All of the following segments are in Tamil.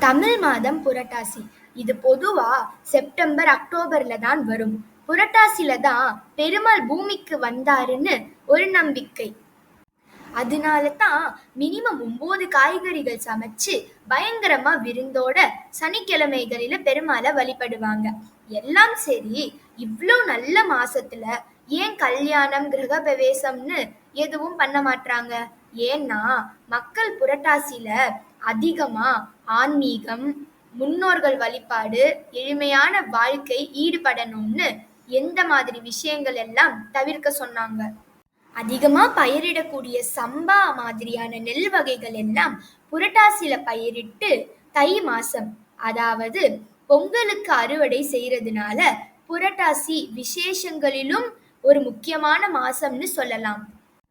தமிழ் மாதம் புரட்டாசி. இது பொதுவா செப்டம்பர், அக்டோபர்ல தான் வரும். புரட்டாசில தான் பெருமாள் பூமிக்கு வந்தாருன்னு ஒரு நம்பிக்கை. அதனால தான் மினிமம் 9 காய்கறிகள் சமைச்சு பயங்கரமா விருந்தோட சனிக்கிழமைகளில பெருமாளை வழிபடுவாங்க. எல்லாம் சரி, இவ்ளோ நல்ல மாசத்துல ஏன் கல்யாணம், கிரகப்பிரவேசம்னு எதுவும் பண்ண மாட்றாங்க? ஏன்னா மக்கள் புரட்டாசில அதிகமா ஆன்மீகம், முன்னோர்கள் வழிபாடு, எளிமையான வாழ்க்கை ஈடுபடணும்னு எந்த மாதிரி விஷயங்கள் எல்லாம் தவிர்க்க சொன்னாங்க. அதிகமா பயிரிடக்கூடிய சம்பா மாதிரியான நெல் வகைகள் எல்லாம் புரட்டாசில பயிரிட்டு தை மாசம், அதாவது பொங்கலுக்கு அறுவடை செய்யறதுனால புரட்டாசி விசேஷங்களிலும் ஒரு முக்கியமான மாசம்னு சொல்லலாம்.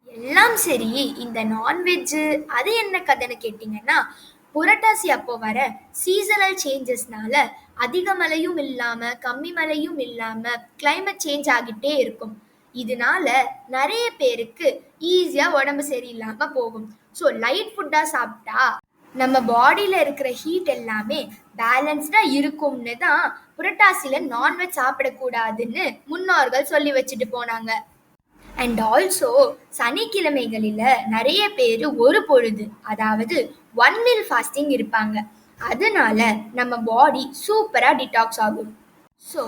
எல்லாம் சரி, இந்த நான்வெஜ் அது என்ன கதைன்னு கேட்டிங்கன்னா, புரட்டாசி அப்போ வர சீசனல் சேஞ்சஸ்னால அதிக மழையும் இல்லாம கம்மி மழையும் இல்லாம கிளைமேட் சேஞ்ச் ஆகிட்டே இருக்கும். இதனால நிறைய பேருக்கு ஈஸியா உடம்பு சரியில்லாம போகும். ஸோ லைட் ஃபுட்டா சாப்பிட்டா நம்ம பாடியில இருக்கிற ஹீட் எல்லாமே பேலன்ஸ்டா இருக்கும்னு தான் புரட்டாசில நான்வெஜ் சாப்பிடக்கூடாதுன்னு முன்னோர்கள் சொல்லி வச்சுட்டு போனாங்க. அண்ட் ஆல்சோ சனிக்கிழமைகளில் நிறைய பேர் ஒரு பொழுது, அதாவது 1 மீல் ஃபாஸ்டிங் இருப்பாங்க. அதனால நம்ம பாடி சூப்பராக டிடாக்ஸ் ஆகும். ஸோ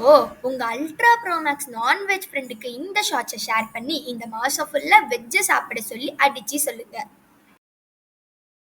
உங்கள் அல்ட்ரா ப்ரோமேக்ஸ் நான்வெஜ் ஃப்ரெண்டுக்கு இந்த ஷார்ட்ஸை ஷேர் பண்ணி இந்த மாதம் ஃபுல்லாக வெஜ்ஜை சாப்பிட சொல்லி அடித்து சொல்லுங்கள்.